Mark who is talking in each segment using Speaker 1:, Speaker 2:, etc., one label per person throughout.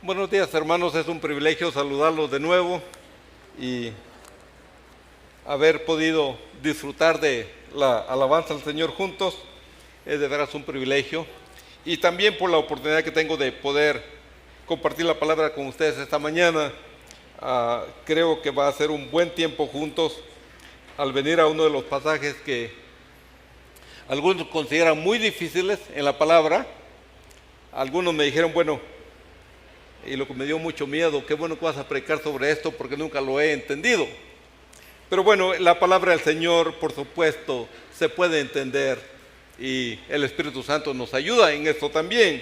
Speaker 1: Buenos días, hermanos, es un privilegio saludarlos de nuevo y haber podido disfrutar de la alabanza al Señor juntos. Es de veras un privilegio, y también por la oportunidad que tengo de poder compartir la palabra con ustedes esta mañana. Creo que va a ser un buen tiempo juntos al venir a uno de los pasajes que algunos consideran muy difíciles en la palabra. Algunos me dijeron, bueno, y lo que me dio mucho miedo, qué bueno que vas a predicar sobre esto porque nunca lo he entendido. Pero bueno, la palabra del Señor, por supuesto, se puede entender y el Espíritu Santo nos ayuda en esto también.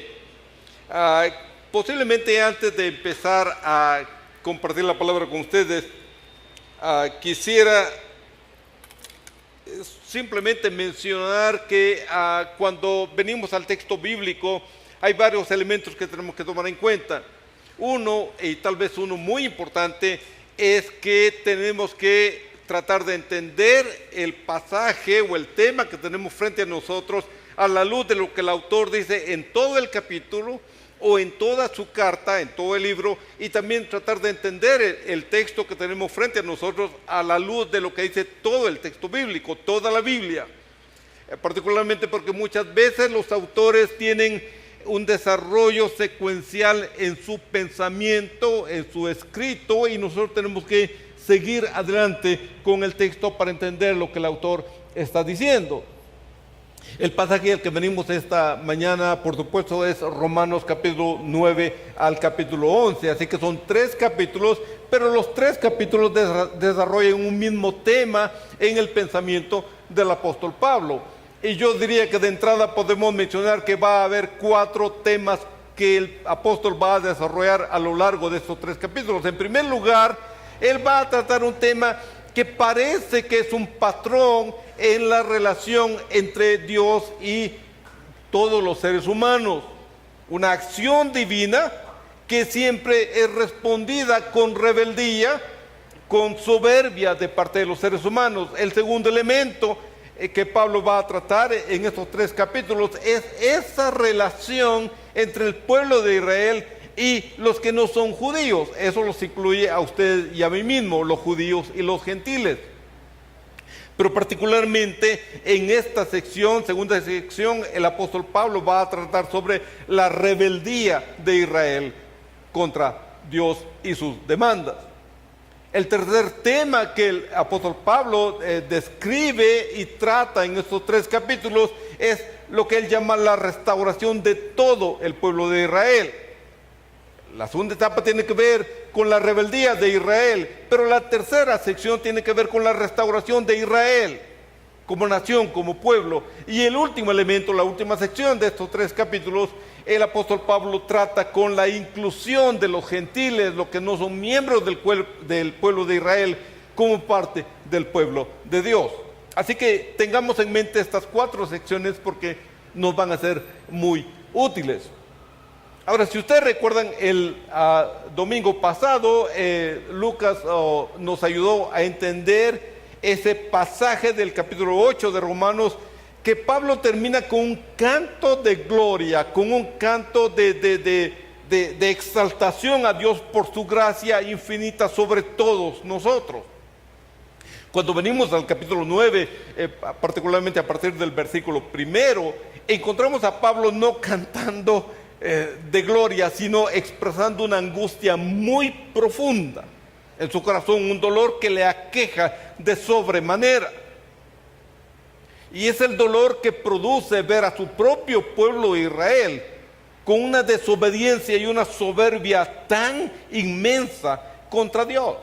Speaker 1: Posiblemente antes de empezar a compartir la palabra con ustedes, quisiera simplemente mencionar que cuando venimos al texto bíblico hay varios elementos que tenemos que tomar en cuenta. Uno, y tal vez uno muy importante, es que tenemos que tratar de entender el pasaje o el tema que tenemos frente a nosotros a la luz de lo que el autor dice en todo el capítulo o en toda su carta, en todo el libro, y también tratar de entender el texto que tenemos frente a nosotros a la luz de lo que dice todo el texto bíblico, toda la Biblia. Particularmente porque muchas veces los autores tienen un desarrollo secuencial en su pensamiento, en su escrito, y nosotros tenemos que seguir adelante con el texto para entender lo que el autor está diciendo. El pasaje al que venimos esta mañana, por supuesto, es Romanos capítulo 9 al capítulo 11, así que son 3 capítulos, pero los 3 capítulos desarrollan un mismo tema en el pensamiento del apóstol Pablo. Y yo diría que de entrada podemos mencionar que va a haber 4 temas que el apóstol va a desarrollar a lo largo de estos 3 capítulos. En primer lugar, él va a tratar un tema que parece que es un patrón en la relación entre Dios y todos los seres humanos. Una acción divina que siempre es respondida con rebeldía, con soberbia de parte de los seres humanos. El segundo elemento que Pablo va a tratar en estos 3 capítulos es esa relación entre el pueblo de Israel y los que no son judíos. Eso los incluye a usted y a mí mismo, los judíos y los gentiles. Pero particularmente en esta sección, segunda sección, el apóstol Pablo va a tratar sobre la rebeldía de Israel contra Dios y sus demandas. El tercer tema que el apóstol Pablo describe y trata en estos 3 capítulos es lo que él llama la restauración de todo el pueblo de Israel. La segunda etapa tiene que ver con la rebeldía de Israel, pero la tercera sección tiene que ver con la restauración de Israel como nación, como pueblo. Y el último elemento, la última sección de estos 3 capítulos, el apóstol Pablo trata con la inclusión de los gentiles, los que no son miembros del pueblo de Israel, como parte del pueblo de Dios. Así que tengamos en mente estas 4 secciones porque nos van a ser muy útiles. Ahora, si ustedes recuerdan, el domingo pasado, Lucas nos ayudó a entender ese pasaje del capítulo 8 de Romanos, que Pablo termina con un canto de gloria, con un canto de exaltación a Dios por su gracia infinita sobre todos nosotros. Cuando venimos al capítulo 9, particularmente a partir del versículo 1, encontramos a Pablo no cantando de gloria, sino expresando una angustia muy profunda en su corazón, un dolor que le aqueja de sobremanera. Y es el dolor que produce ver a su propio pueblo Israel con una desobediencia y una soberbia tan inmensa contra Dios.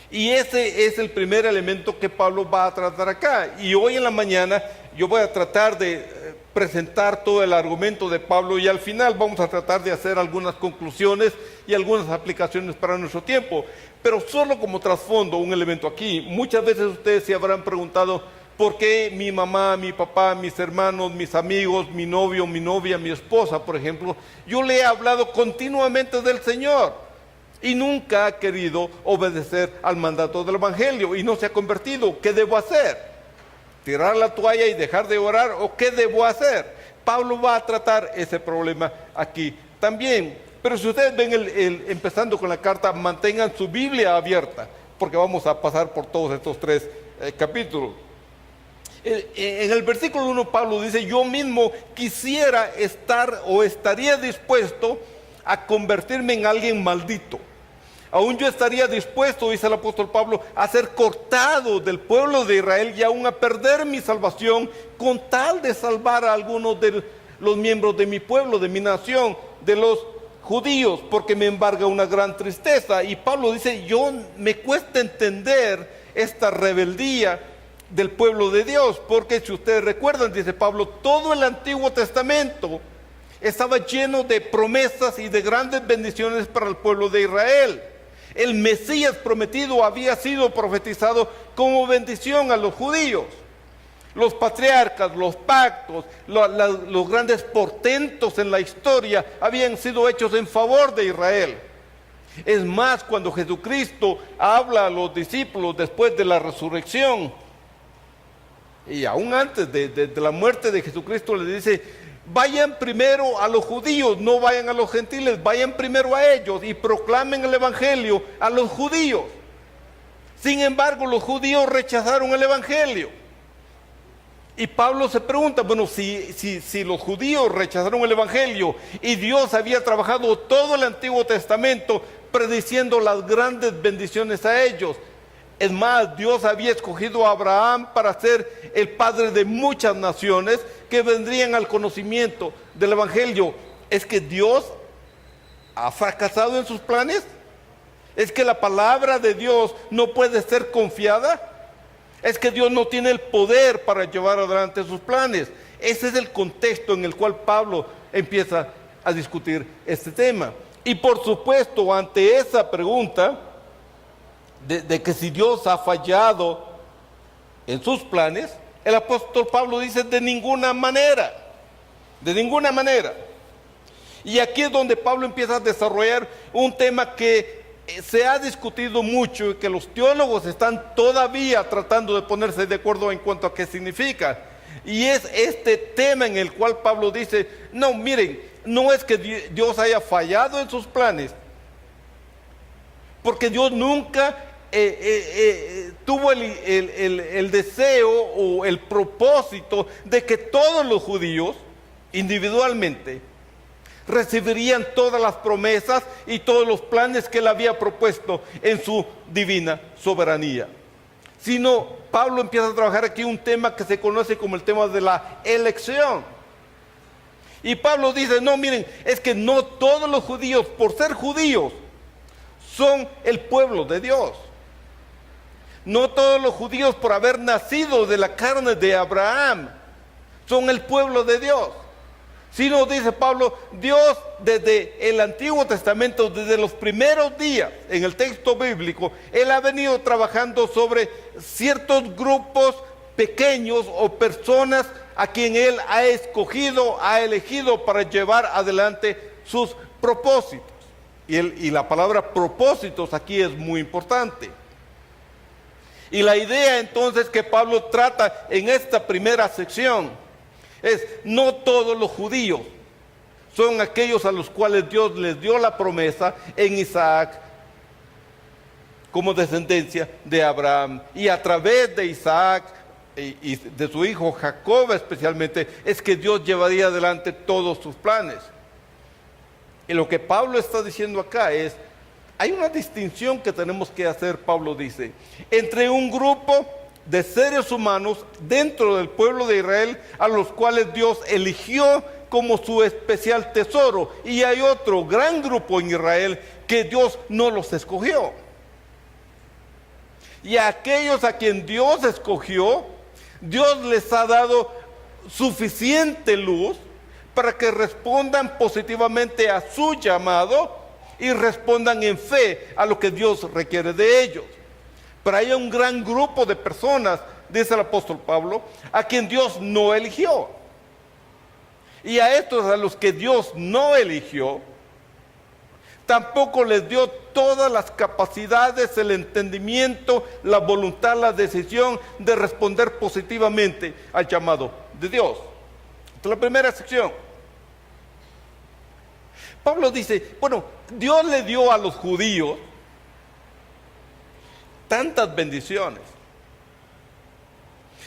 Speaker 1: Y ese es el primer elemento que Pablo va a tratar acá. Y hoy en la mañana yo voy a tratar de presentar todo el argumento de Pablo y al final vamos a tratar de hacer algunas conclusiones y algunas aplicaciones para nuestro tiempo. Pero solo como trasfondo, un elemento aquí. Muchas veces ustedes se habrán preguntado, ¿por qué mi mamá, mi papá, mis hermanos, mis amigos, mi novio, mi novia, mi esposa, por ejemplo, yo le he hablado continuamente del Señor y nunca ha querido obedecer al mandato del Evangelio y no se ha convertido? ¿Qué debo hacer? ¿Tirar la toalla y dejar de orar? ¿O qué debo hacer? Pablo va a tratar ese problema aquí también. Pero si ustedes ven empezando con la carta, mantengan su Biblia abierta, porque vamos a pasar por todos estos tres capítulos. En el versículo 1 Pablo dice: yo mismo quisiera estar o estaría dispuesto a convertirme en alguien maldito. Aún yo estaría dispuesto, dice el apóstol Pablo, a ser cortado del pueblo de Israel y aún a perder mi salvación con tal de salvar a algunos de los miembros de mi pueblo, de mi nación, de los judíos, porque me embarga una gran tristeza. Y Pablo dice: me cuesta entender esta rebeldía del pueblo de Dios, porque si ustedes recuerdan, dice Pablo, todo el Antiguo Testamento estaba lleno de promesas y de grandes bendiciones para el pueblo de Israel. El Mesías prometido había sido profetizado como bendición a los judíos. Los patriarcas, los pactos, los grandes portentos en la historia habían sido hechos en favor de Israel. Es más, cuando Jesucristo habla a los discípulos después de la resurrección, y aún antes de la muerte de Jesucristo, les dice: vayan primero a los judíos, no vayan a los gentiles, vayan primero a ellos y proclamen el evangelio a los judíos. Sin embargo, los judíos rechazaron el evangelio. Y Pablo se pregunta: bueno, si los judíos rechazaron el evangelio y Dios había trabajado todo el Antiguo Testamento prediciendo las grandes bendiciones a ellos, es más, Dios había escogido a Abraham para ser el padre de muchas naciones que vendrían al conocimiento del evangelio, ¿es que Dios ha fracasado en sus planes? ¿Es que la palabra de Dios no puede ser confiada? ¿Es que Dios no tiene el poder para llevar adelante sus planes? Ese es el contexto en el cual Pablo empieza a discutir este tema. Y por supuesto, ante esa pregunta de que si Dios ha fallado en sus planes, el apóstol Pablo dice: de ninguna manera, de ninguna manera. Y aquí es donde Pablo empieza a desarrollar un tema que se ha discutido mucho y que los teólogos están todavía tratando de ponerse de acuerdo en cuanto a qué significa. Y es este tema en el cual Pablo dice: no, miren, no es que Dios haya fallado en sus planes, porque Dios nunca tuvo el deseo o el propósito de que todos los judíos individualmente recibirían todas las promesas y todos los planes que él había propuesto en su divina soberanía. Sino Pablo empieza a trabajar aquí un tema que se conoce como el tema de la elección. Y Pablo dice: no, miren, es que no todos los judíos, por ser judíos, son el pueblo de Dios. No todos los judíos, por haber nacido de la carne de Abraham, son el pueblo de Dios. Sino, dice Pablo, Dios desde el Antiguo Testamento, desde los primeros días en el texto bíblico, Él ha venido trabajando sobre ciertos grupos pequeños o personas a quien Él ha escogido, ha elegido para llevar adelante sus propósitos. Y la palabra propósitos aquí es muy importante. Y la idea entonces que Pablo trata en esta primera sección es: no todos los judíos son aquellos a los cuales Dios les dio la promesa en Isaac como descendencia de Abraham. Y a través de Isaac y de su hijo Jacob especialmente, es que Dios llevaría adelante todos sus planes. Y lo que Pablo está diciendo acá es: hay una distinción que tenemos que hacer, Pablo dice, entre un grupo de seres humanos dentro del pueblo de Israel a los cuales Dios eligió como su especial tesoro, y hay otro gran grupo en Israel que Dios no los escogió. Y a aquellos a quien Dios escogió, Dios les ha dado suficiente luz para que respondan positivamente a su llamado y respondan en fe a lo que Dios requiere de ellos. Pero hay un gran grupo de personas, dice el apóstol Pablo, a quien Dios no eligió. Y a estos, a los que Dios no eligió, tampoco les dio todas las capacidades, el entendimiento, la voluntad, la decisión de responder positivamente al llamado de Dios. Esta es la primera sección. Pablo dice, bueno, Dios le dio a los judíos tantas bendiciones.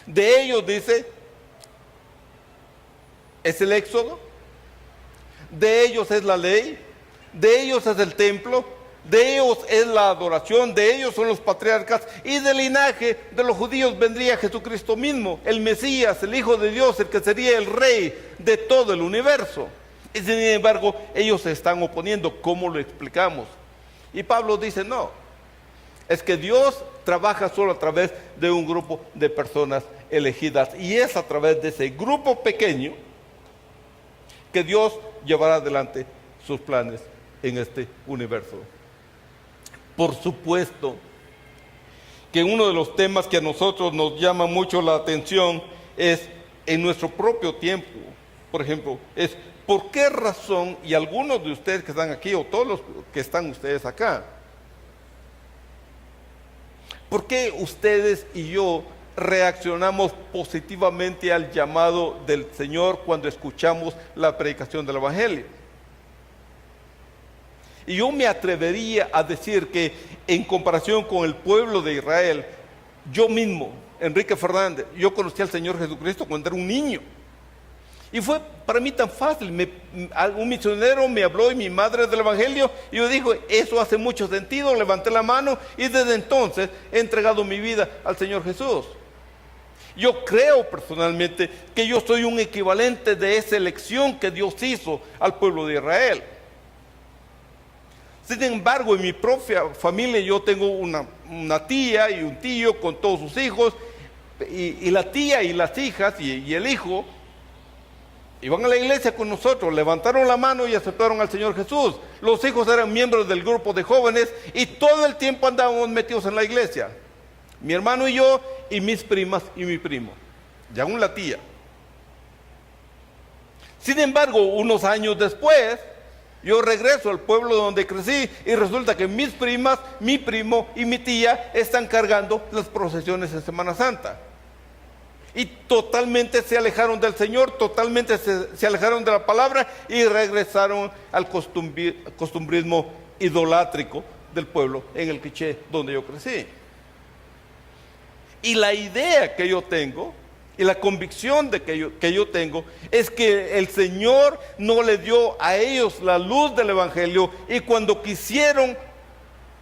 Speaker 1: De ellos, dice, es el Éxodo, de ellos es la ley, de ellos es el templo, de ellos es la adoración, de ellos son los patriarcas, y del linaje de los judíos vendría Jesucristo mismo, el Mesías, el Hijo de Dios, el que sería el Rey de todo el universo. Y sin embargo, ellos se están oponiendo. ¿Cómo lo explicamos? Y Pablo dice, no, es que Dios trabaja solo a través de un grupo de personas elegidas, y es a través de ese grupo pequeño que Dios llevará adelante sus planes en este universo. Por supuesto que uno de los temas que a nosotros nos llama mucho la atención es en nuestro propio tiempo. Por ejemplo, es ¿por qué razón, y algunos de ustedes que están aquí, o todos los que están ustedes acá, por qué ustedes y yo reaccionamos positivamente al llamado del Señor cuando escuchamos la predicación del Evangelio? Y yo me atrevería a decir que en comparación con el pueblo de Israel, yo mismo, Enrique Fernández, yo conocí al Señor Jesucristo cuando era un niño. Y fue para mí tan fácil. Un misionero me habló y mi madre del Evangelio, y yo dije, eso hace mucho sentido, levanté la mano y desde entonces he entregado mi vida al Señor Jesús. Yo creo personalmente que yo soy un equivalente de esa elección que Dios hizo al pueblo de Israel. Sin embargo, en mi propia familia yo tengo una tía y un tío con todos sus hijos, y la tía y las hijas y el hijo iban a la iglesia con nosotros, levantaron la mano y aceptaron al Señor Jesús. Los hijos eran miembros del grupo de jóvenes y todo el tiempo andábamos metidos en la iglesia. Mi hermano y yo, y mis primas y mi primo, y aún la tía. Sin embargo, unos años después, yo regreso al pueblo donde crecí y resulta que mis primas, mi primo y mi tía están cargando las procesiones en Semana Santa. Y totalmente se alejaron del Señor, totalmente se alejaron de la palabra y regresaron al costumbrismo idolátrico del pueblo en el Quiché donde yo crecí. Y la idea que yo tengo y la convicción que yo tengo es que el Señor no le dio a ellos la luz del Evangelio, y cuando quisieron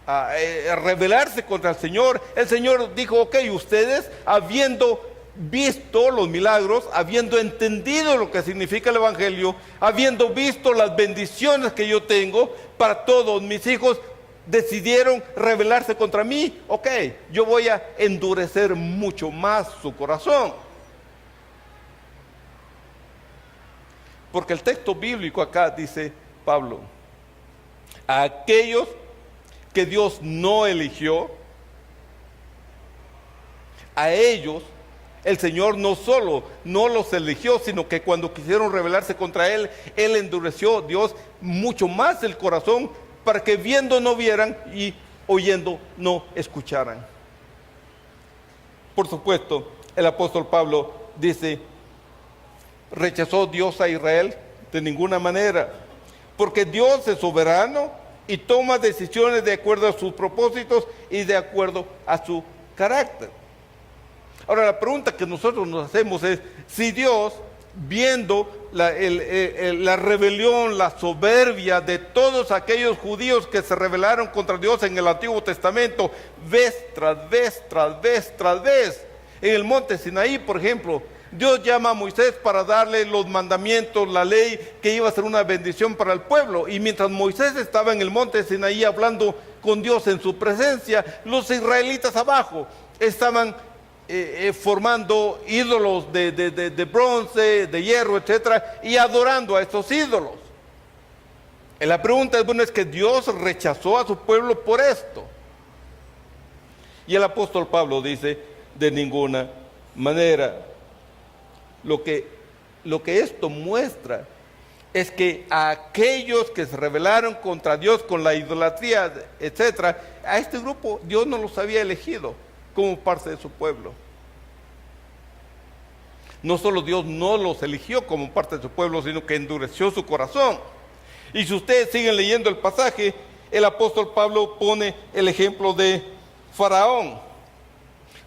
Speaker 1: rebelarse contra el Señor dijo, ok, ustedes habiendo visto los milagros, habiendo entendido lo que significa el Evangelio, habiendo visto las bendiciones que yo tengo para todos mis hijos, decidieron rebelarse contra mí. Ok, yo voy a endurecer mucho más su corazón. Porque el texto bíblico acá dice Pablo, a aquellos que Dios no eligió, a ellos el Señor no solo no los eligió, sino que cuando quisieron rebelarse contra Él, Él endureció, Dios, mucho más el corazón, para que viendo no vieran y oyendo no escucharan. Por supuesto, el apóstol Pablo dice, ¿rechazó Dios a Israel? De ninguna manera, porque Dios es soberano y toma decisiones de acuerdo a sus propósitos y de acuerdo a su carácter. Ahora, la pregunta que nosotros nos hacemos es, si Dios, viendo la rebelión, la soberbia de todos aquellos judíos que se rebelaron contra Dios en el Antiguo Testamento, vez tras vez, tras vez, tras vez, en el monte Sinaí, por ejemplo, Dios llama a Moisés para darle los mandamientos, la ley que iba a ser una bendición para el pueblo. Y mientras Moisés estaba en el monte Sinaí hablando con Dios en su presencia, los israelitas abajo estaban formando ídolos de bronce, de hierro, etcétera, y adorando a estos ídolos. Y la pregunta es, bueno, es que Dios rechazó a su pueblo por esto. Y el apóstol Pablo dice, de ninguna manera. Lo que esto muestra es que a aquellos que se rebelaron contra Dios con la idolatría, etcétera, a este grupo Dios no los había elegido como parte de su pueblo. No solo Dios no los eligió como parte de su pueblo, sino que endureció su corazón. Y si ustedes siguen leyendo el pasaje, el apóstol Pablo pone el ejemplo de Faraón.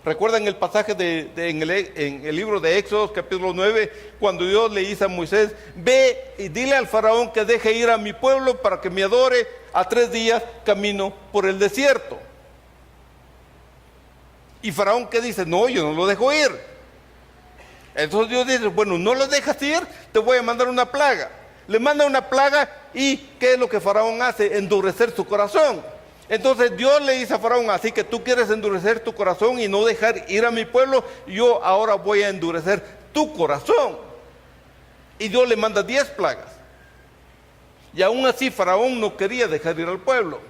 Speaker 1: ¿Recuerdan el pasaje en el libro de Éxodo, capítulo 9, cuando Dios le dice a Moisés, ve y dile al faraón que deje ir a mi pueblo para que me adore a 3 días camino por el desierto? Y faraón, ¿qué dice? No, yo no lo dejo ir. Entonces Dios dice, bueno, no lo dejas ir, te voy a mandar una plaga. Le manda una plaga y ¿qué es lo que faraón hace? Endurecer su corazón. Entonces Dios le dice a faraón, así que tú quieres endurecer tu corazón y no dejar ir a mi pueblo, yo ahora voy a endurecer tu corazón. Y Dios le manda 10 plagas. Y aún así faraón no quería dejar ir al pueblo.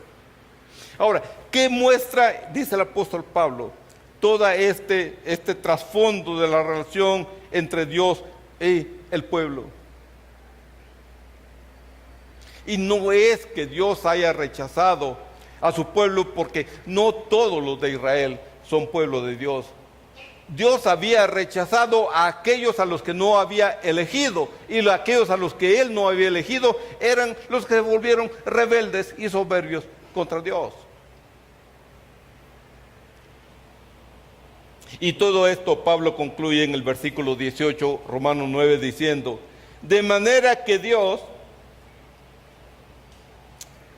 Speaker 1: Ahora, ¿qué muestra, dice el apóstol Pablo, todo este trasfondo de la relación entre Dios y el pueblo? Y no es que Dios haya rechazado a su pueblo, porque no todos los de Israel son pueblo de Dios. Dios había rechazado a aquellos a los que no había elegido, y aquellos a los que Él no había elegido eran los que se volvieron rebeldes y soberbios contra Dios. Y todo esto Pablo concluye en el versículo 18, Romanos 9, diciendo, de manera que Dios,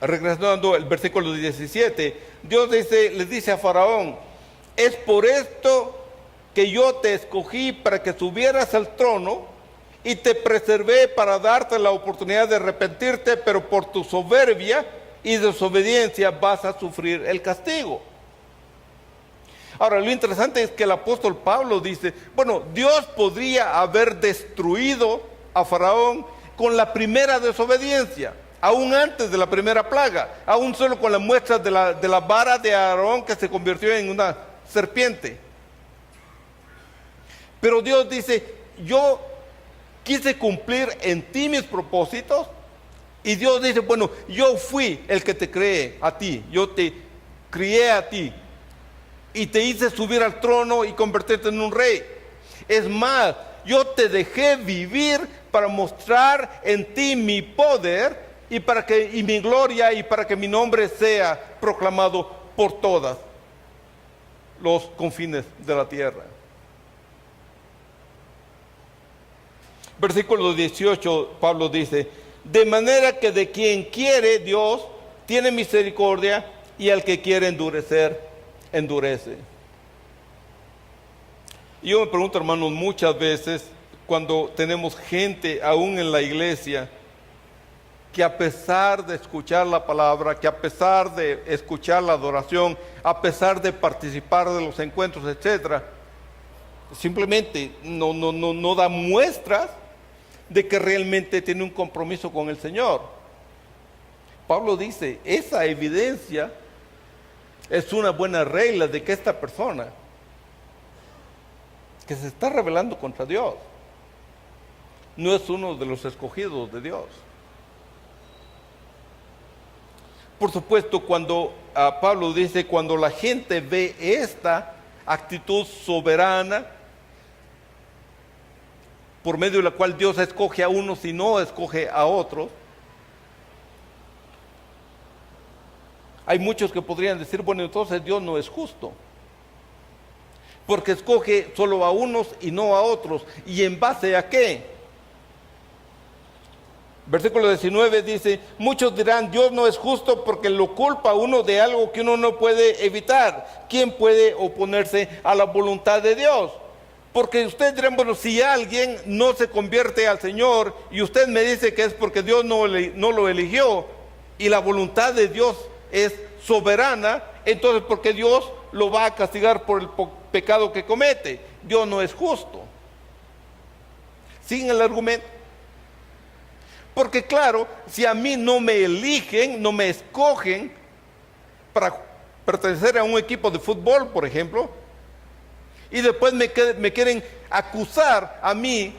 Speaker 1: regresando al versículo 17, Dios les dice a Faraón, es por esto que yo te escogí para que subieras al trono y te preservé para darte la oportunidad de arrepentirte, pero por tu soberbia y desobediencia vas a sufrir el castigo. Ahora, lo interesante es que el apóstol Pablo dice, bueno, Dios podría haber destruido a Faraón con la primera desobediencia, aún antes de la primera plaga, aún solo con la muestra de la vara de Aarón que se convirtió en una serpiente. Pero Dios dice, yo quise cumplir en ti mis propósitos, y Dios dice, bueno, yo fui el que te creé a ti, yo te crié a ti, y te hice subir al trono y convertirte en un rey. Es más, yo te dejé vivir para mostrar en ti mi poder, y mi gloria, y para que mi nombre sea proclamado por todas los confines de la tierra. Versículo 18, Pablo dice, de manera que de quien quiere Dios tiene misericordia, y al que quiere endurecer, endurece. Y yo me pregunto, hermanos, muchas veces cuando tenemos gente aún en la iglesia que a pesar de escuchar la palabra, que a pesar de escuchar la adoración, a pesar de participar de los encuentros, etcétera, simplemente no da muestras de que realmente tiene un compromiso con el Señor. Pablo dice, esa evidencia es una buena regla de que esta persona que se está rebelando contra Dios no es uno de los escogidos de Dios. Por supuesto, cuando Pablo dice, cuando la gente ve esta actitud soberana, por medio de la cual Dios escoge a unos y no escoge a otros, hay muchos que podrían decir, bueno, entonces Dios no es justo, porque escoge solo a unos y no a otros. ¿Y en base a qué? Versículo 19 dice, muchos dirán, Dios no es justo porque lo culpa a uno de algo que uno no puede evitar. ¿Quién puede oponerse a la voluntad de Dios? Porque ustedes dirán, bueno, si alguien no se convierte al Señor y usted me dice que es porque Dios no lo eligió y la voluntad de Dios es soberana, entonces ¿por qué Dios lo va a castigar por el pecado que comete? Dios no es justo. ¿Siguen el argumento? Porque claro, si a mí no me eligen, no me escogen para pertenecer a un equipo de fútbol, por ejemplo, y después me quieren acusar a mí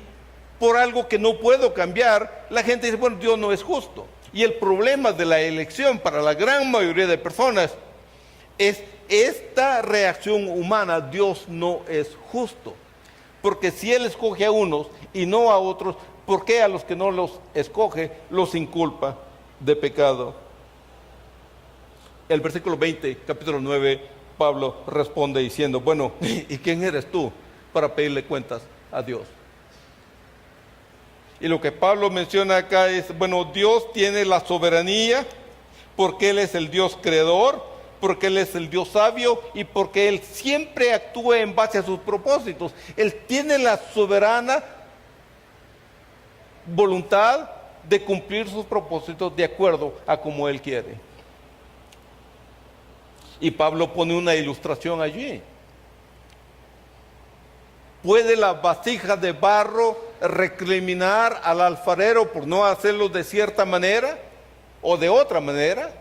Speaker 1: por algo que no puedo cambiar, la gente dice, bueno, Dios no es justo. Y el problema de la elección para la gran mayoría de personas es esta reacción humana: Dios no es justo. Porque si Él escoge a unos y no a otros, ¿por qué a los que no los escoge los inculpa de pecado. El versículo 20, capítulo 9, Pablo responde diciendo, bueno, ¿y quién eres tú para pedirle cuentas a Dios? Y lo que Pablo menciona acá es, bueno, Dios tiene la soberanía porque Él es el Dios creador, porque Él es el Dios sabio y porque Él siempre actúa en base a sus propósitos. Él tiene la soberana voluntad de cumplir sus propósitos de acuerdo a como Él quiere. Y Pablo pone una ilustración allí. ¿Puede la vasija de barro recriminar al alfarero por no hacerlo de cierta manera o de otra manera?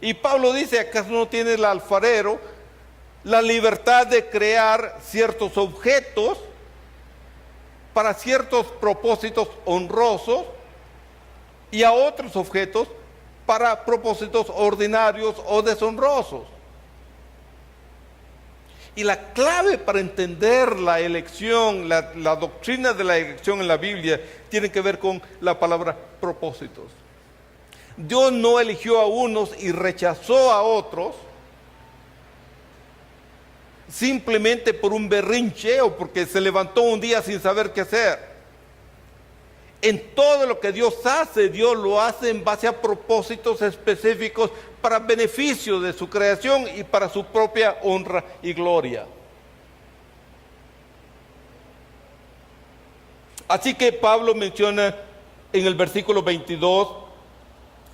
Speaker 1: Y Pablo dice, ¿acaso no tiene el alfarero la libertad de crear ciertos objetos para ciertos propósitos honrosos y a otros objetos para propósitos ordinarios o deshonrosos? Y la clave para entender la elección, la doctrina de la elección en la Biblia, tiene que ver con la palabra propósitos. Dios no eligió a unos y rechazó a otros simplemente por un berrinche o porque se levantó un día sin saber qué hacer. En todo lo que Dios hace, Dios lo hace en base a propósitos específicos para beneficio de su creación y para su propia honra y gloria. Así que Pablo menciona en el versículo 22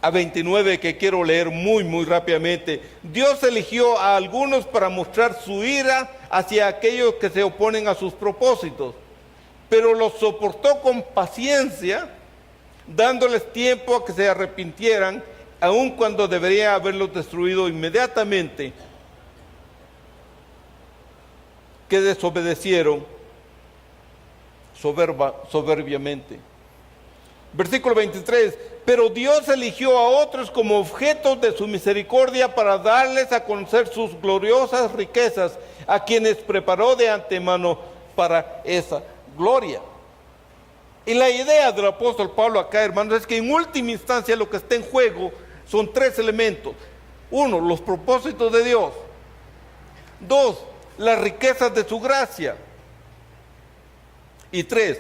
Speaker 1: a 29, que quiero leer muy rápidamente. Dios eligió a algunos para mostrar su ira hacia aquellos que se oponen a sus propósitos, pero los soportó con paciencia, dándoles tiempo a que se arrepintieran, aun cuando debería haberlos destruido inmediatamente, que desobedecieron soberbiamente. Versículo 23, pero Dios eligió a otros como objetos de su misericordia para darles a conocer sus gloriosas riquezas, a quienes preparó de antemano para esa gloria. Y la idea del apóstol Pablo acá, hermanos, es que en última instancia lo que está en juego son tres elementos. Uno, los propósitos de Dios. Dos, las riquezas de su gracia. Y tres,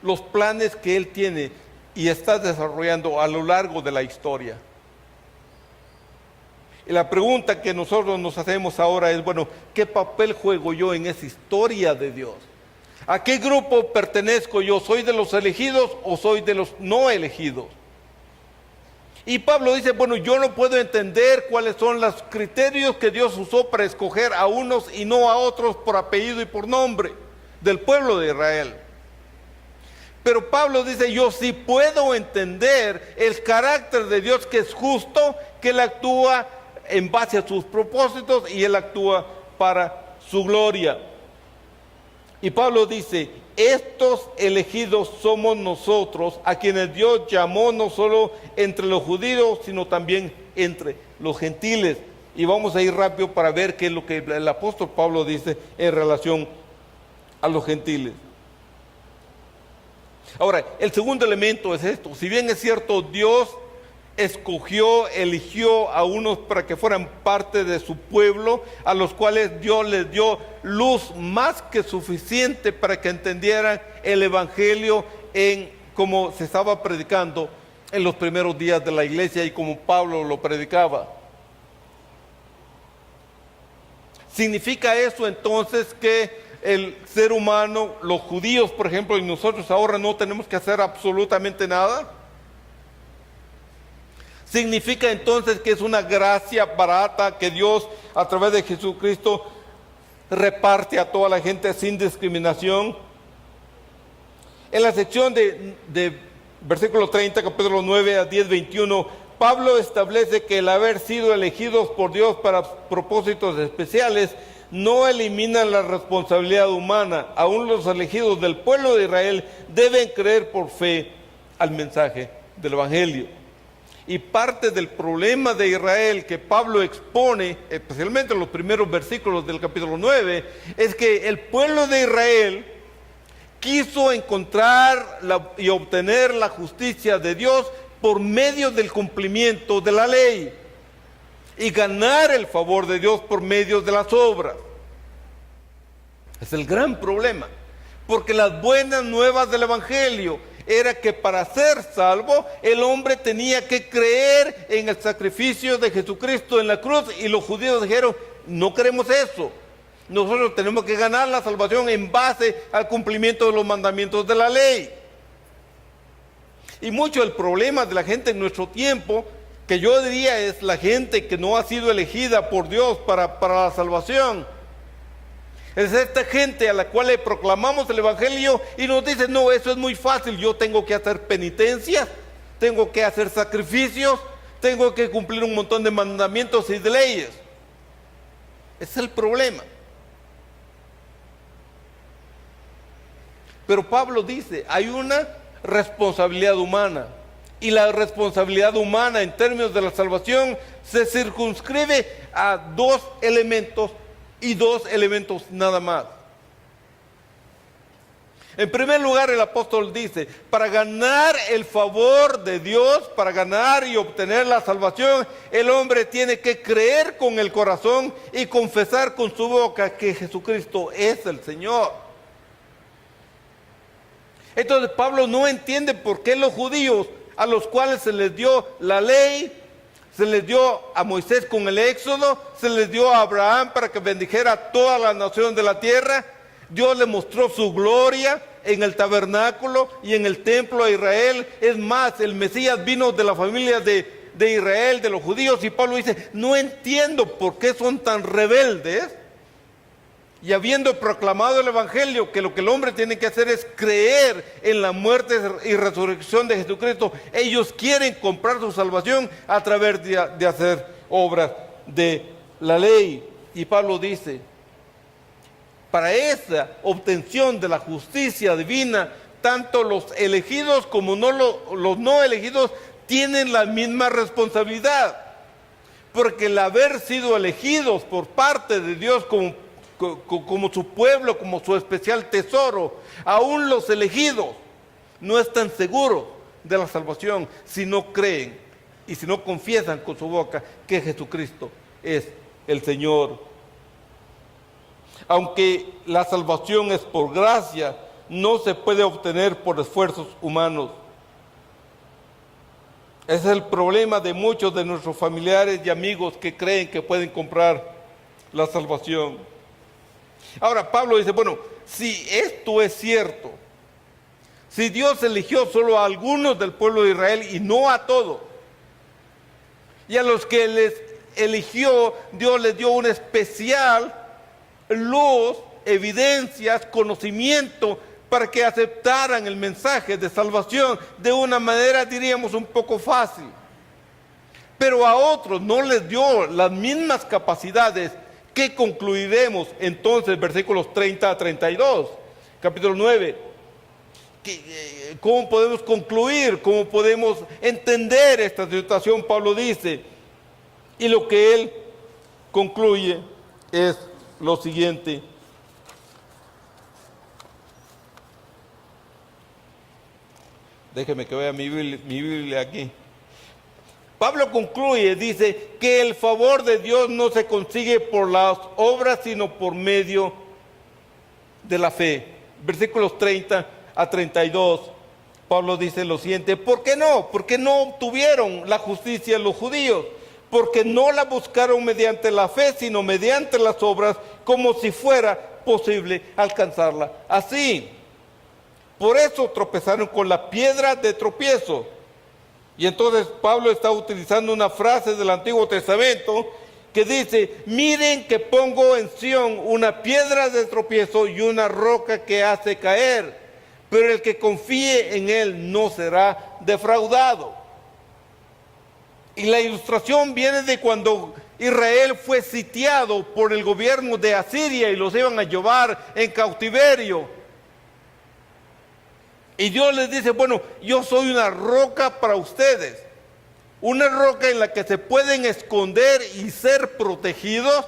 Speaker 1: los planes que Él tiene y está desarrollando a lo largo de la historia. Y la pregunta que nosotros nos hacemos ahora es, bueno, ¿qué papel juego yo en esa historia de Dios? ¿A qué grupo pertenezco yo? ¿Soy de los elegidos o soy de los no elegidos? Y Pablo dice, bueno, yo no puedo entender cuáles son los criterios que Dios usó para escoger a unos y no a otros por apellido y por nombre del pueblo de Israel. Pero Pablo dice, yo sí puedo entender el carácter de Dios, que es justo, que Él actúa en base a sus propósitos y Él actúa para su gloria. Y Pablo dice, estos elegidos somos nosotros, a quienes Dios llamó no solo entre los judíos, sino también entre los gentiles. Y vamos a ir rápido para ver qué es lo que el apóstol Pablo dice en relación a los gentiles. Ahora, el segundo elemento es esto. Si bien es cierto, Dios escogió, eligió a unos para que fueran parte de su pueblo, a los cuales Dios les dio luz más que suficiente para que entendieran el evangelio en como se estaba predicando en los primeros días de la iglesia y como Pablo lo predicaba. ¿Significa eso entonces que el ser humano, los judíos por ejemplo, y nosotros ahora no tenemos que hacer absolutamente nada? ¿Significa entonces que es una gracia barata que Dios a través de Jesucristo reparte a toda la gente sin discriminación? En la sección de versículo 30, capítulo 9 a 10, 21, Pablo establece que el haber sido elegidos por Dios para propósitos especiales no eliminan la responsabilidad humana. Aún los elegidos del pueblo de Israel deben creer por fe al mensaje del evangelio. Y parte del problema de Israel que Pablo expone, especialmente en los primeros versículos del capítulo 9, es que el pueblo de Israel quiso encontrar y obtener la justicia de Dios por medio del cumplimiento de la ley y ganar el favor de Dios por medio de las obras. Es el gran problema, porque las buenas nuevas del Evangelio era que para ser salvo el hombre tenía que creer en el sacrificio de Jesucristo en la cruz, y los judíos dijeron: no queremos eso, nosotros tenemos que ganar la salvación en base al cumplimiento de los mandamientos de la ley. Y mucho del problema de la gente en nuestro tiempo, que yo diría es la gente que no ha sido elegida por Dios para la salvación, es esta gente a la cual le proclamamos el Evangelio y nos dice: no, eso es muy fácil, yo tengo que hacer penitencias, tengo que hacer sacrificios, tengo que cumplir un montón de mandamientos y de leyes. Ese es el problema. Pero Pablo dice, hay una responsabilidad humana, y la responsabilidad humana en términos de la salvación se circunscribe a dos elementos, y dos elementos nada más. En primer lugar, el apóstol dice: para ganar el favor de Dios, para ganar y obtener la salvación, el hombre tiene que creer con el corazón y confesar con su boca que Jesucristo es el Señor. Entonces Pablo no entiende por qué los judíos, a los cuales se les dio la ley, se les dio a Moisés con el Éxodo, se les dio a Abraham para que bendijera a toda la nación de la tierra, Dios le mostró su gloria en el tabernáculo y en el templo a Israel. Es más, el Mesías vino de la familia de Israel, de los judíos, y Pablo dice: no entiendo por qué son tan rebeldes. Y habiendo proclamado el Evangelio, que lo que el hombre tiene que hacer es creer en la muerte y resurrección de Jesucristo, ellos quieren comprar su salvación a través de hacer obras de la ley. Y Pablo dice: para esa obtención de la justicia divina, tanto los elegidos como los no elegidos tienen la misma responsabilidad. Porque el haber sido elegidos por parte de Dios como su pueblo, como su especial tesoro, aún los elegidos no están seguros de la salvación si no creen y si no confiesan con su boca que Jesucristo es el Señor. Aunque la salvación es por gracia, no se puede obtener por esfuerzos humanos. Ese es el problema de muchos de nuestros familiares y amigos que creen que pueden comprar la salvación. Ahora Pablo dice: bueno, si esto es cierto, si Dios eligió solo a algunos del pueblo de Israel y no a todos, y a los que les eligió, Dios les dio una especial luz, evidencias, conocimiento para que aceptaran el mensaje de salvación de una manera, diríamos, un poco fácil. Pero a otros no les dio las mismas capacidades. ¿Qué concluiremos entonces? Versículos 30 a 32, capítulo 9. ¿Cómo podemos concluir? ¿Cómo podemos entender esta situación? Pablo dice, y lo que él concluye es lo siguiente. Déjeme que vea mi Biblia aquí. Pablo concluye, dice que el favor de Dios no se consigue por las obras, sino por medio de la fe. Versículos 30 a 32, Pablo dice lo siguiente: ¿por qué no? ¿Por qué no obtuvieron la justicia los judíos? Porque no la buscaron mediante la fe, sino mediante las obras, como si fuera posible alcanzarla así. Por eso tropezaron con la piedra de tropiezo. Y entonces Pablo está utilizando una frase del Antiguo Testamento que dice: miren que pongo en Sión una piedra de tropiezo y una roca que hace caer, pero el que confíe en él no será defraudado. Y la ilustración viene de cuando Israel fue sitiado por el gobierno de Asiria y los iban a llevar en cautiverio. Y Dios les dice: bueno, yo soy una roca para ustedes, una roca en la que se pueden esconder y ser protegidos,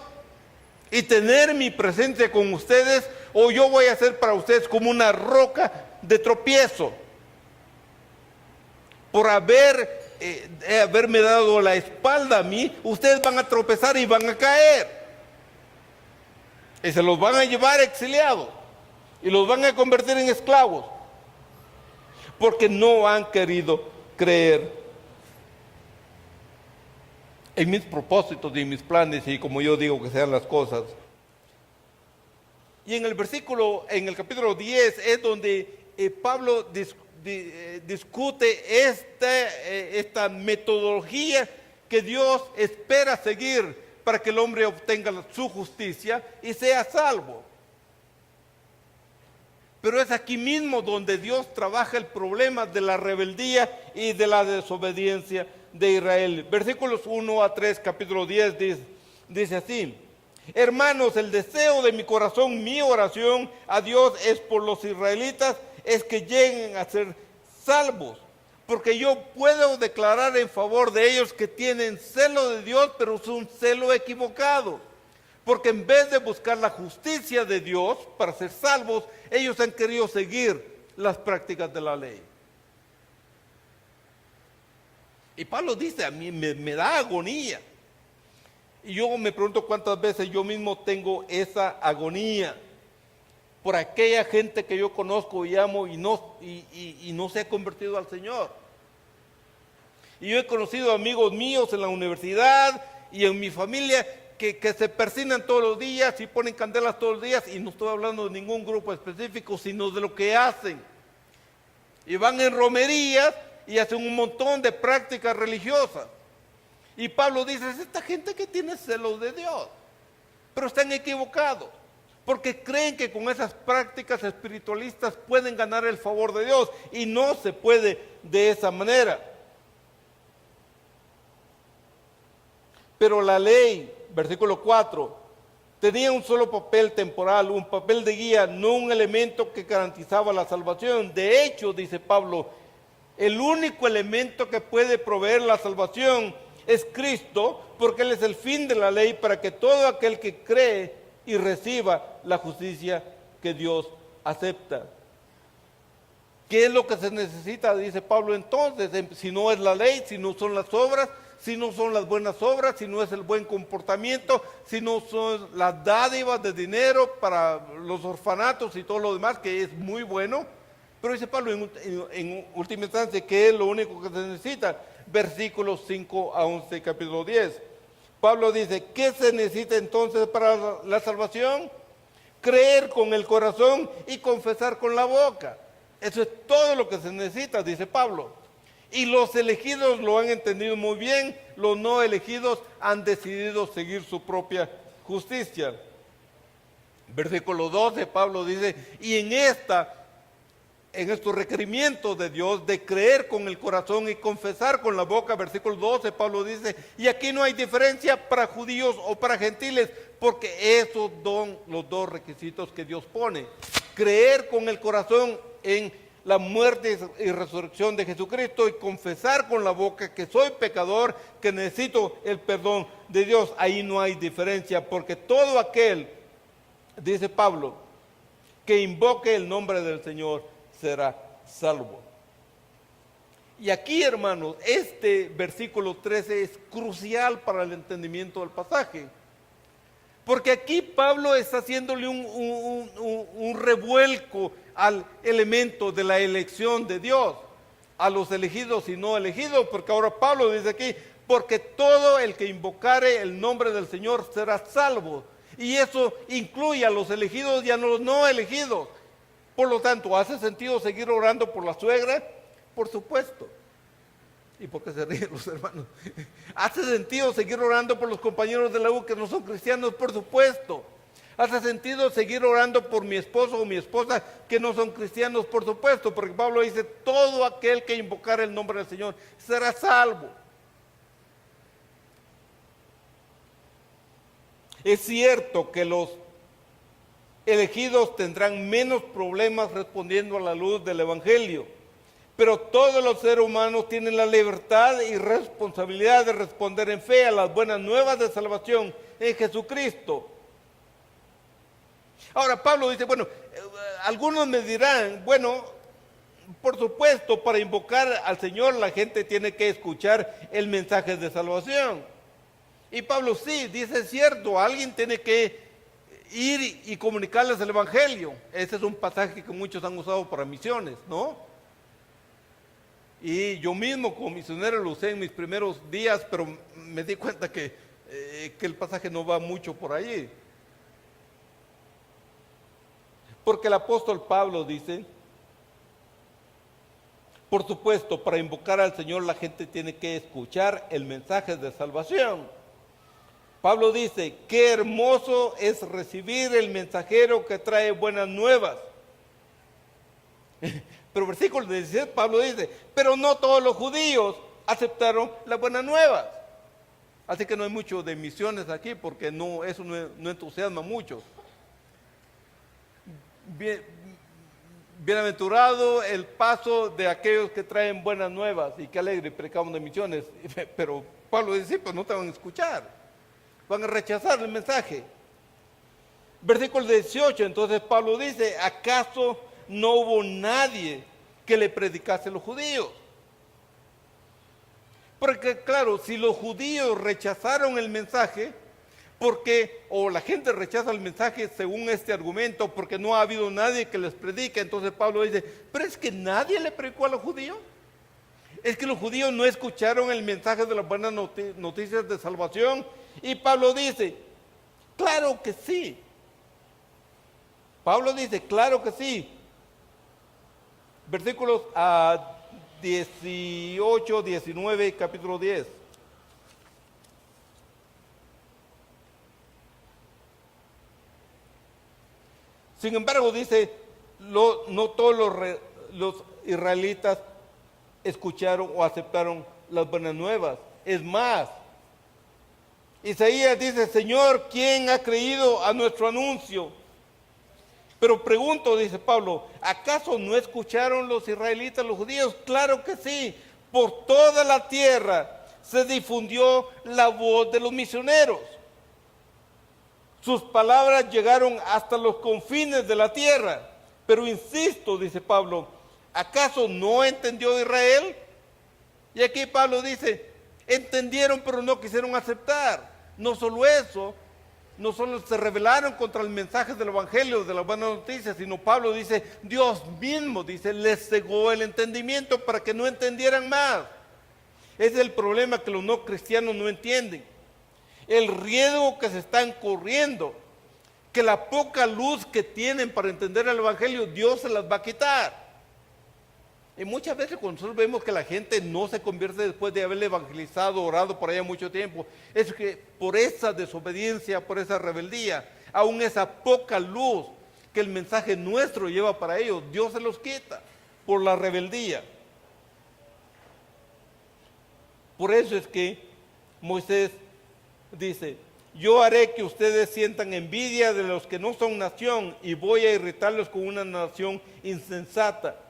Speaker 1: y tener mi presencia con ustedes, o yo voy a ser para ustedes como una roca de tropiezo. Por haberme dado la espalda a mí, ustedes van a tropezar y van a caer. Y se los van a llevar exiliados. Y los van a convertir en esclavos. Porque no han querido creer en mis propósitos y en mis planes y como yo digo que sean las cosas. Y en el capítulo 10 es donde Pablo discute esta metodología que Dios espera seguir para que el hombre obtenga su justicia y sea salvo. Pero es aquí mismo donde Dios trabaja el problema de la rebeldía y de la desobediencia de Israel. Versículos 1 a 3, capítulo 10 dice así: hermanos, el deseo de mi corazón, mi oración a Dios es por los israelitas, es que lleguen a ser salvos, porque yo puedo declarar en favor de ellos que tienen celo de Dios, pero es un celo equivocado, porque en vez de buscar la justicia de Dios para ser salvos, ellos han querido seguir las prácticas de la ley. Y Pablo dice, a mí me da agonía. Y yo me pregunto cuántas veces yo mismo tengo esa agonía por aquella gente que yo conozco y amo y no se ha convertido al Señor. Y yo he conocido amigos míos en la universidad y en mi familia que se persignan todos los días y ponen candelas todos los días, y no estoy hablando de ningún grupo específico, sino de lo que hacen. Y van en romerías y hacen un montón de prácticas religiosas. Y Pablo dice, es esta gente que tiene celos de Dios, pero están equivocados, porque creen que con esas prácticas espiritualistas pueden ganar el favor de Dios, y no se puede de esa manera. Pero la ley, versículo 4, tenía un solo papel temporal, un papel de guía, no un elemento que garantizaba la salvación. De hecho, dice Pablo, el único elemento que puede proveer la salvación es Cristo, porque Él es el fin de la ley para que todo aquel que cree y reciba la justicia que Dios acepta. ¿Qué es lo que se necesita? Dice Pablo entonces, si no es la ley, si no son las obras, si no son las buenas obras, si no es el buen comportamiento, si no son las dádivas de dinero para los orfanatos y todo lo demás, que es muy bueno. Pero dice Pablo en última instancia, ¿qué es lo único que se necesita? Versículos 5 a 11, capítulo 10. Pablo dice, ¿qué se necesita entonces para la salvación? Creer con el corazón y confesar con la boca. Eso es todo lo que se necesita, dice Pablo. Y los elegidos lo han entendido muy bien, los no elegidos han decidido seguir su propia justicia. Versículo 12, Pablo dice, y en estos requerimientos de Dios de creer con el corazón y confesar con la boca, versículo 12, Pablo dice, y aquí no hay diferencia para judíos o para gentiles, porque esos son los dos requisitos que Dios pone. Creer con el corazón en la muerte y resurrección de Jesucristo y confesar con la boca que soy pecador, que necesito el perdón de Dios. Ahí no hay diferencia, porque todo aquel, dice Pablo, que invoque el nombre del Señor será salvo. Y aquí, hermanos, este versículo 13 es crucial para el entendimiento del pasaje, porque aquí Pablo está haciéndole un revuelco al elemento de la elección de Dios, a los elegidos y no elegidos, porque ahora Pablo dice aquí, porque todo el que invocare el nombre del Señor será salvo, y eso incluye a los elegidos y a los no elegidos. Por lo tanto, ¿hace sentido seguir orando por la suegra? Por supuesto. ¿Y por qué se ríen los hermanos? ¿Hace sentido seguir orando por los compañeros de la U que no son cristianos? Por supuesto. ¿Hace sentido seguir orando por mi esposo o mi esposa que no son cristianos? Por supuesto, porque Pablo dice, todo aquel que invocar el nombre del Señor será salvo. Es cierto que los elegidos tendrán menos problemas respondiendo a la luz del Evangelio, pero todos los seres humanos tienen la libertad y responsabilidad de responder en fe a las buenas nuevas de salvación en Jesucristo. Ahora Pablo dice, bueno, algunos me dirán, bueno, por supuesto, para invocar al Señor la gente tiene que escuchar el mensaje de salvación. Y Pablo sí, dice, es cierto, alguien tiene que ir y comunicarles el Evangelio. Ese es un pasaje que muchos han usado para misiones, ¿no? Y yo mismo como misionero lo usé en mis primeros días, pero me di cuenta que el pasaje no va mucho por allí. Porque el apóstol Pablo dice, por supuesto, para invocar al Señor la gente tiene que escuchar el mensaje de salvación. Pablo dice, qué hermoso es recibir el mensajero que trae buenas nuevas. Pero versículo 16, Pablo dice, pero no todos los judíos aceptaron las buenas nuevas. Así que no hay mucho de misiones aquí porque eso no entusiasma a muchos. Bienaventurado el paso de aquellos que traen buenas nuevas y qué alegre predicamos de misiones. Pero Pablo dice, pues no te van a escuchar, van a rechazar el mensaje. Versículo 18, entonces Pablo dice, ¿acaso no hubo nadie que le predicase a los judíos? Porque claro, si los judíos rechazaron el mensaje, o la gente rechaza el mensaje según este argumento, porque no ha habido nadie que les predique, entonces Pablo dice, pero es que nadie le predicó a los judíos. Es que los judíos no escucharon el mensaje de las buenas noticias de salvación. Y Pablo dice, claro que sí. Pablo dice, claro que sí. Versículos 18, 19, capítulo 10. Sin embargo, dice, no todos los israelitas escucharon o aceptaron las buenas nuevas. Es más, Isaías dice, Señor, ¿quién ha creído a nuestro anuncio? Pero pregunto, dice Pablo, ¿acaso no escucharon los israelitas, los judíos? Claro que sí, por toda la tierra se difundió la voz de los misioneros. Sus palabras llegaron hasta los confines de la tierra. Pero insisto, dice Pablo, ¿acaso no entendió Israel? Y aquí Pablo dice, entendieron pero no quisieron aceptar. No solo eso, no solo se rebelaron contra el mensaje del Evangelio, de las buenas noticias, sino Pablo dice, Dios mismo, dice, les cegó el entendimiento para que no entendieran más. Ese es el problema que los no cristianos no entienden. El riesgo que se están corriendo, que la poca luz que tienen para entender el Evangelio, Dios se las va a quitar. Y muchas veces cuando nosotros vemos que la gente no se convierte después de haberle evangelizado, orado por allá mucho tiempo, es que por esa desobediencia, por esa rebeldía, aún esa poca luz que el mensaje nuestro lleva para ellos, Dios se los quita por la rebeldía. Por eso es que Moisés dice, yo haré que ustedes sientan envidia de los que no son nación y voy a irritarlos con una nación insensata.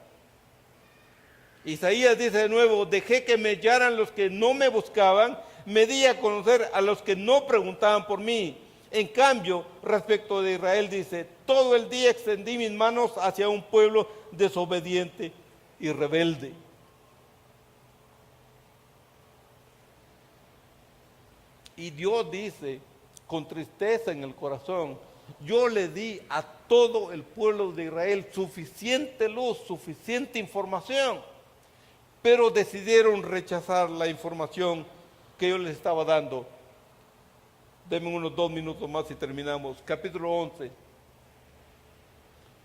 Speaker 1: Isaías dice de nuevo, dejé que me hallaran los que no me buscaban, me di a conocer a los que no preguntaban por mí. En cambio, respecto de Israel dice, todo el día extendí mis manos hacia un pueblo desobediente y rebelde. Y Dios dice, con tristeza en el corazón, yo le di a todo el pueblo de Israel suficiente luz, suficiente información, pero decidieron rechazar la información que yo les estaba dando. Denme unos 2 minutos más y terminamos. Capítulo 11.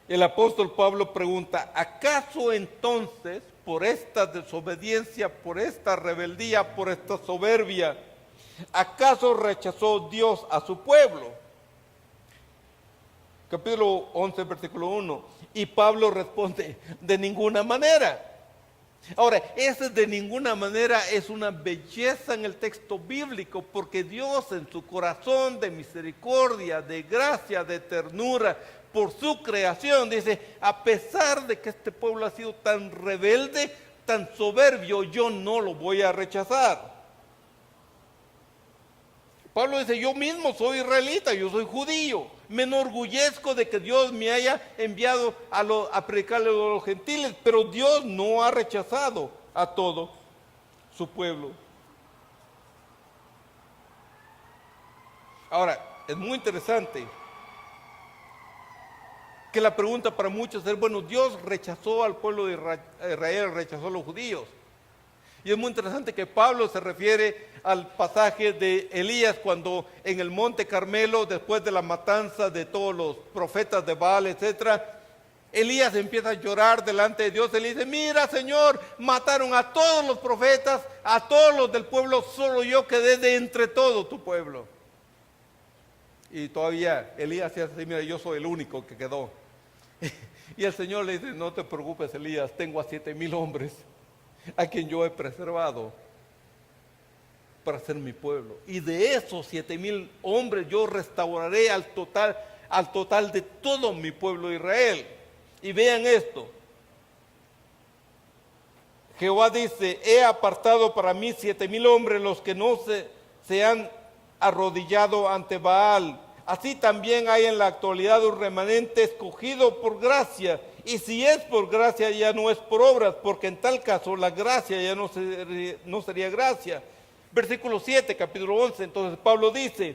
Speaker 1: El apóstol Pablo pregunta, ¿acaso entonces por esta desobediencia, por esta rebeldía, por esta soberbia, ¿acaso rechazó Dios a su pueblo? Capítulo 11, versículo 1. Y Pablo responde, de ninguna manera. Ahora, ese de ninguna manera es una belleza en el texto bíblico, porque Dios en su corazón de misericordia, de gracia, de ternura, por su creación, dice, a pesar de que este pueblo ha sido tan rebelde, tan soberbio, yo no lo voy a rechazar. Pablo dice, yo mismo soy israelita, yo soy judío. Me enorgullezco de que Dios me haya enviado a predicarle a los gentiles, pero Dios no ha rechazado a todo su pueblo. Ahora, es muy interesante que la pregunta para muchos es, bueno, Dios rechazó al pueblo de Israel, rechazó a los judíos. Y es muy interesante que Pablo se refiere al pasaje de Elías cuando en el monte Carmelo, después de la matanza de todos los profetas de Baal, etc., Elías empieza a llorar delante de Dios. Él dice, mira, Señor, mataron a todos los profetas, a todos los del pueblo, solo yo quedé de entre todo tu pueblo. Y todavía Elías se hace así, mira, yo soy el único que quedó. Y el Señor le dice, no te preocupes, Elías, tengo a 7,000 hombres a quien yo he preservado para ser mi pueblo. Y de esos 7,000 hombres yo restauraré al total de todo mi pueblo de Israel. Y vean esto. Jehová dice, he apartado para mí 7,000 hombres, los que no se han arrodillado ante Baal. Así también hay en la actualidad un remanente escogido por gracia. Y si es por gracia, ya no es por obras, porque en tal caso la gracia ya no sería gracia. Versículo 7, capítulo 11, entonces Pablo dice,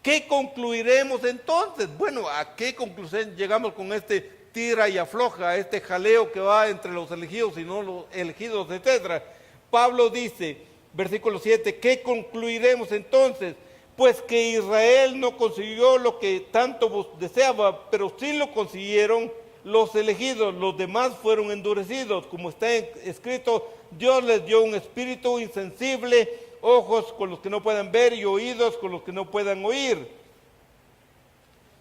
Speaker 1: ¿qué concluiremos entonces? Bueno, ¿a qué conclusión llegamos con este tira y afloja, este jaleo que va entre los elegidos y no los elegidos, etcétera? Pablo dice, versículo 7, ¿qué concluiremos entonces? Pues que Israel no consiguió lo que tanto deseaba, pero sí lo consiguieron los elegidos, los demás fueron endurecidos. Como está escrito, Dios les dio un espíritu insensible, ojos con los que no puedan ver y oídos con los que no puedan oír.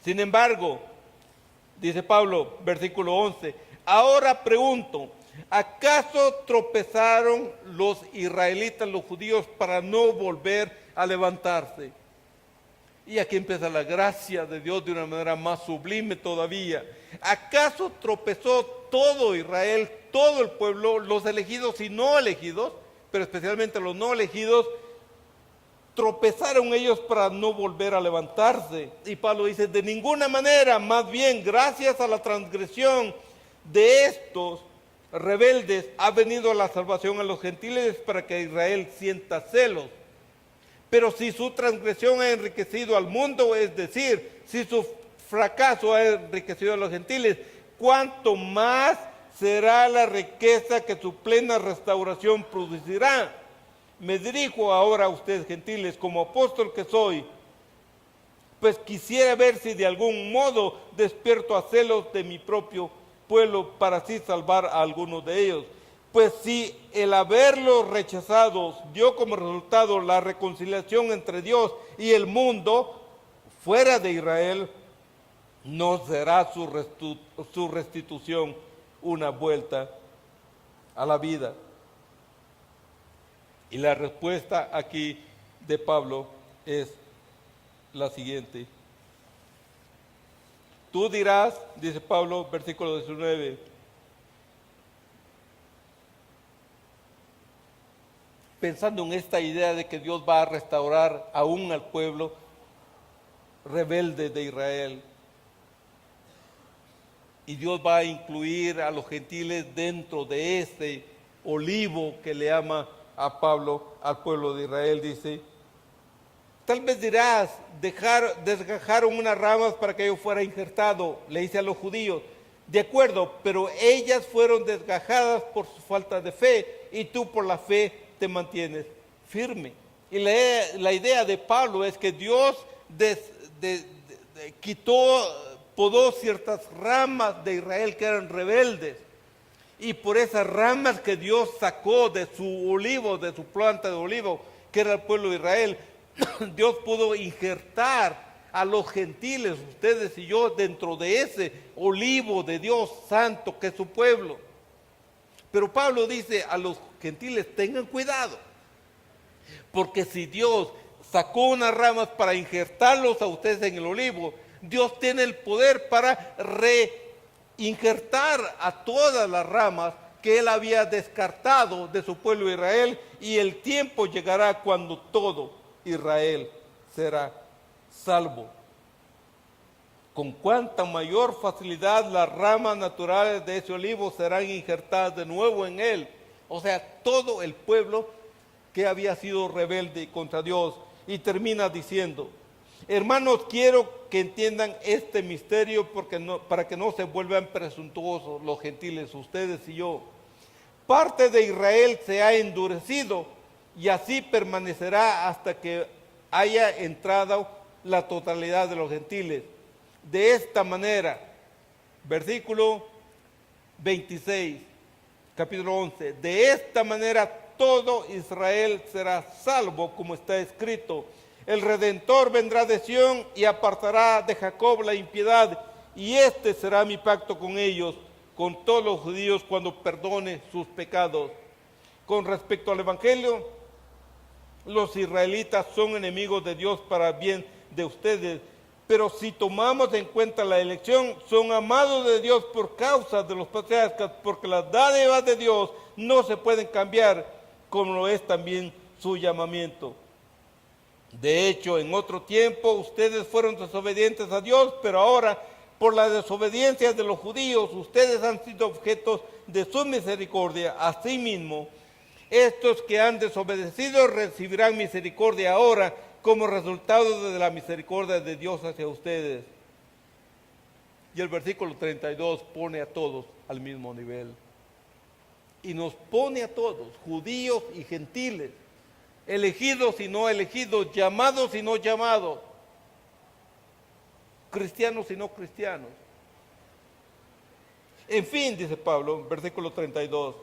Speaker 1: Sin embargo, dice Pablo, versículo 11, ahora pregunto, ¿acaso tropezaron los israelitas, los judíos, para no volver a levantarse? Y aquí empieza la gracia de Dios de una manera más sublime todavía. ¿Acaso tropezó todo Israel, todo el pueblo, los elegidos y no elegidos, pero especialmente los no elegidos, tropezaron ellos para no volver a levantarse? Y Pablo dice, de ninguna manera, más bien gracias a la transgresión de estos rebeldes ha venido la salvación a los gentiles para que Israel sienta celos. Pero si su transgresión ha enriquecido al mundo, es decir, si su fracaso ha enriquecido a los gentiles, ¿cuánto más será la riqueza que su plena restauración producirá? Me dirijo ahora a ustedes, gentiles, como apóstol que soy, pues quisiera ver si de algún modo despierto a celos de mi propio pueblo para así salvar a algunos de ellos. Pues si el haberlos rechazados dio como resultado la reconciliación entre Dios y el mundo, fuera de Israel, no será su restitución una vuelta a la vida. Y la respuesta aquí de Pablo es la siguiente. Tú dirás, dice Pablo, versículo 19, pensando en esta idea de que Dios va a restaurar aún al pueblo rebelde de Israel. Y Dios va a incluir a los gentiles dentro de ese olivo que le llama a Pablo al pueblo de Israel. Dice, tal vez dirás, desgajaron unas ramas para que yo fuera injertado, le dice a los judíos. De acuerdo, pero ellas fueron desgajadas por su falta de fe y tú por la fe te mantienes firme. Y la idea de Pablo es que Dios podó ciertas ramas de Israel que eran rebeldes. Y por esas ramas que Dios sacó de su olivo, de su planta de olivo, que era el pueblo de Israel, Dios pudo injertar a los gentiles, ustedes y yo, dentro de ese olivo de Dios santo que es su pueblo. Pero Pablo dice a los gentiles, tengan cuidado, porque si Dios sacó unas ramas para injertarlos a ustedes en el olivo, Dios tiene el poder para reinjertar a todas las ramas que Él había descartado de su pueblo Israel, y el tiempo llegará cuando todo Israel será salvo. Con cuánta mayor facilidad las ramas naturales de ese olivo serán injertadas de nuevo en él. O sea, todo el pueblo que había sido rebelde contra Dios. Y termina diciendo: hermanos, quiero que entiendan este misterio para que no se vuelvan presuntuosos los gentiles, ustedes y yo. Parte de Israel se ha endurecido y así permanecerá hasta que haya entrado la totalidad de los gentiles. De esta manera, versículo 26, capítulo 11, de esta manera todo Israel será salvo, como está escrito: el Redentor vendrá de Sión y apartará de Jacob la impiedad, y este será mi pacto con ellos, con todos los judíos, cuando perdone sus pecados. Con respecto al Evangelio, los israelitas son enemigos de Dios para bien de ustedes, pero si tomamos en cuenta la elección, son amados de Dios por causa de los patriarcas, porque las dádivas de Dios no se pueden cambiar, como lo es también su llamamiento. De hecho, en otro tiempo ustedes fueron desobedientes a Dios, pero ahora, por la desobediencia de los judíos, ustedes han sido objetos de su misericordia. Asimismo, estos que han desobedecido recibirán misericordia ahora, como resultado de la misericordia de Dios hacia ustedes. Y el versículo 32 pone a todos al mismo nivel. Y nos pone a todos, judíos y gentiles, elegidos y no elegidos, llamados y no llamados, cristianos y no cristianos. En fin, dice Pablo, versículo 32,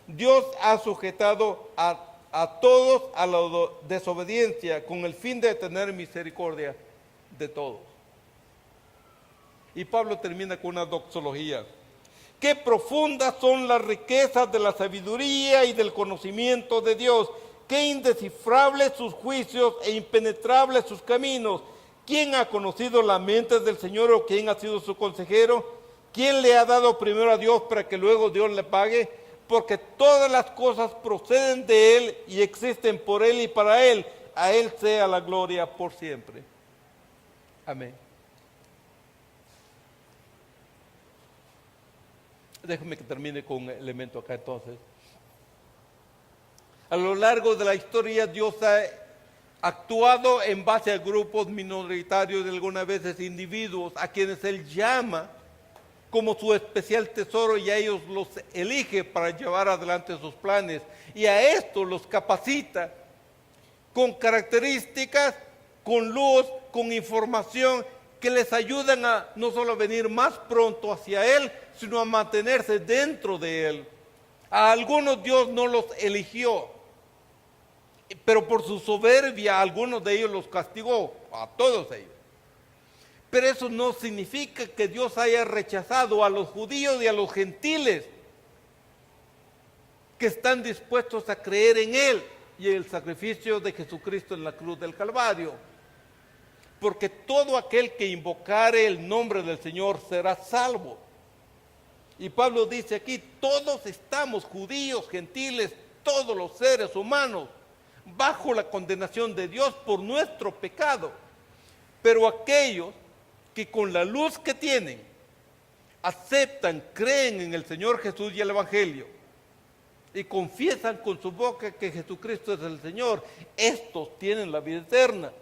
Speaker 1: Dios ha sujetado a todos a la desobediencia con el fin de tener misericordia de todos. Y Pablo termina con una doxología. Qué profundas son las riquezas de la sabiduría y del conocimiento de Dios. Qué indescifrables sus juicios e impenetrables sus caminos. ¿Quién ha conocido la mente del Señor o quién ha sido su consejero? ¿Quién le ha dado primero a Dios para que luego Dios le pague? Porque todas las cosas proceden de Él y existen por Él y para Él. A Él sea la gloria por siempre. Amén. Déjame que termine con un elemento acá entonces. A lo largo de la historia Dios ha actuado en base a grupos minoritarios, de algunas veces individuos, a quienes Él llama como su especial tesoro y a ellos los elige para llevar adelante sus planes. Y a estos los capacita con características, con luz, con información que les ayudan a no solo venir más pronto hacia Él, sino a mantenerse dentro de Él. A algunos Dios no los eligió, pero por su soberbia a algunos de ellos los castigó, a todos ellos. Pero eso no significa que Dios haya rechazado a los judíos y a los gentiles que están dispuestos a creer en Él y en el sacrificio de Jesucristo en la cruz del Calvario. Porque todo aquel que invocare el nombre del Señor será salvo. Y Pablo dice aquí, todos estamos, judíos, gentiles, todos los seres humanos, bajo la condenación de Dios por nuestro pecado. Pero aquellos que con la luz que tienen aceptan, creen en el Señor Jesús y el Evangelio y confiesan con su boca que Jesucristo es el Señor, estos tienen la vida eterna.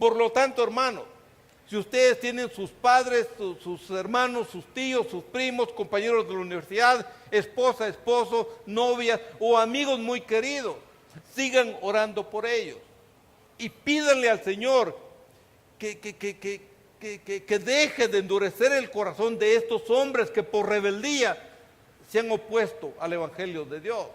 Speaker 1: Por lo tanto, hermanos, si ustedes tienen sus padres, sus hermanos, sus tíos, sus primos, compañeros de la universidad, esposa, esposo, novia o amigos muy queridos, sigan orando por ellos y pídanle al Señor que deje de endurecer el corazón de estos hombres que por rebeldía se han opuesto al Evangelio de Dios.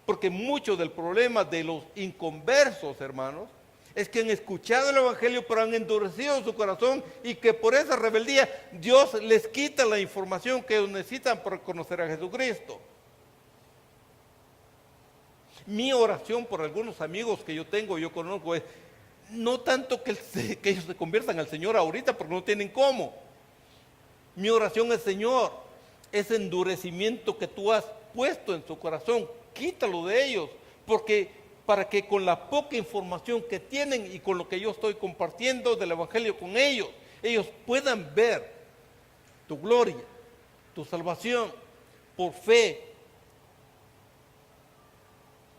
Speaker 1: Porque mucho del problema de los inconversos, hermanos, es que han escuchado el Evangelio pero han endurecido su corazón y que por esa rebeldía Dios les quita la información que ellos necesitan para conocer a Jesucristo. Mi oración por algunos amigos que yo tengo, yo conozco, es no tanto que ellos se conviertan al Señor ahorita porque no tienen cómo. Mi oración es, Señor, ese endurecimiento que tú has puesto en su corazón, quítalo de ellos, porque para que con la poca información que tienen y con lo que yo estoy compartiendo del Evangelio con ellos, ellos puedan ver tu gloria, tu salvación, por fe,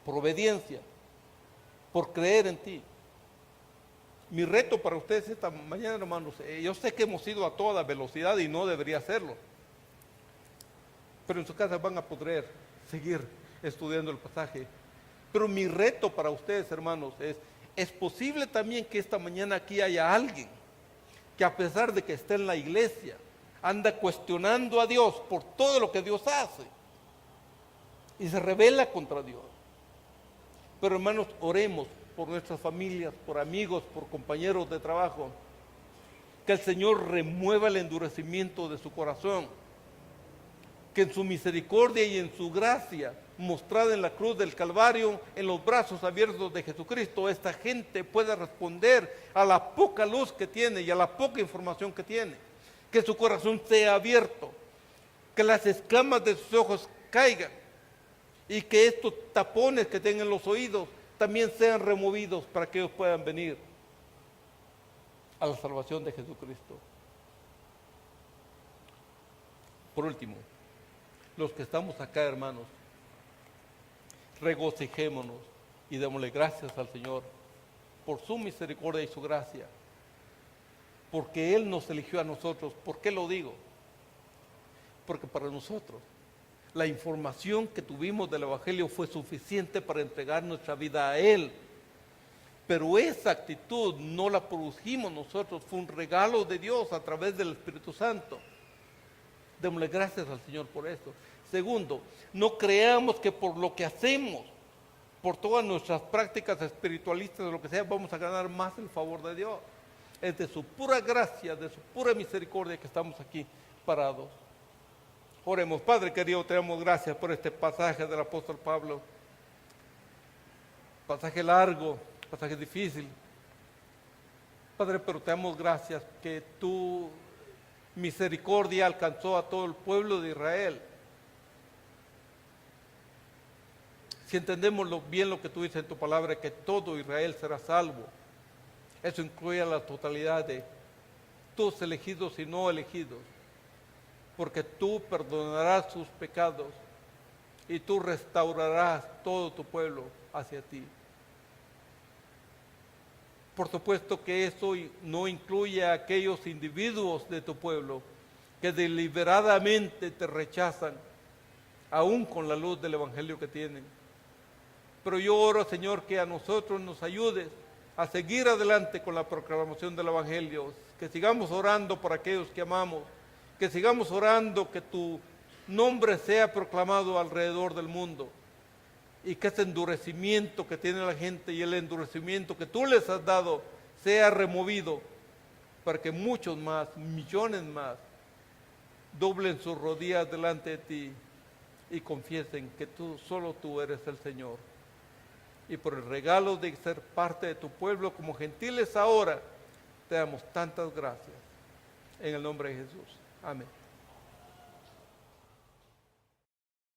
Speaker 1: por obediencia, por creer en ti. Mi reto para ustedes esta mañana, hermanos, yo sé que hemos ido a toda velocidad y no debería hacerlo, pero en su casa van a poder seguir estudiando el pasaje. Pero mi reto para ustedes, hermanos, es posible también que esta mañana aquí haya alguien que, a pesar de que esté en la iglesia, anda cuestionando a Dios por todo lo que Dios hace y se rebela contra Dios. Pero, hermanos, oremos por nuestras familias, por amigos, por compañeros de trabajo, que el Señor remueva el endurecimiento de su corazón, que en su misericordia y en su gracia mostrada en la cruz del Calvario, en los brazos abiertos de Jesucristo, esta gente pueda responder a la poca luz que tiene y a la poca información que tiene. Que su corazón sea abierto, que las escamas de sus ojos caigan y que estos tapones que tengan los oídos también sean removidos para que ellos puedan venir a la salvación de Jesucristo. Por último, los que estamos acá, hermanos, regocijémonos y démosle gracias al Señor por su misericordia y su gracia, porque Él nos eligió a nosotros. ¿Por qué lo digo? Porque para nosotros la información que tuvimos del Evangelio fue suficiente para entregar nuestra vida a Él. Pero esa actitud no la produjimos nosotros, fue un regalo de Dios a través del Espíritu Santo. Démosle gracias al Señor por eso. Segundo, no creamos que por lo que hacemos, por todas nuestras prácticas espiritualistas o lo que sea, vamos a ganar más el favor de Dios. Es de su pura gracia, de su pura misericordia que estamos aquí parados. Oremos. Padre querido, te damos gracias por este pasaje del apóstol Pablo. Pasaje largo, pasaje difícil. Padre, pero te damos gracias que tu misericordia alcanzó a todo el pueblo de Israel. Si entendemos bien lo que tú dices en tu palabra, que todo Israel será salvo, eso incluye a la totalidad de tus elegidos y no elegidos, porque tú perdonarás sus pecados y tú restaurarás todo tu pueblo hacia ti. Por supuesto que eso no incluye a aquellos individuos de tu pueblo que deliberadamente te rechazan, aún con la luz del Evangelio que tienen. Pero yo oro, Señor, que a nosotros nos ayudes a seguir adelante con la proclamación del Evangelio, que sigamos orando por aquellos que amamos, que sigamos orando que tu nombre sea proclamado alrededor del mundo y que ese endurecimiento que tiene la gente y el endurecimiento que tú les has dado sea removido para que muchos más, millones más, doblen sus rodillas delante de ti y confiesen que solo tú eres el Señor. Y por el regalo de ser parte de tu pueblo como gentiles ahora, te damos tantas gracias. En el nombre de Jesús. Amén.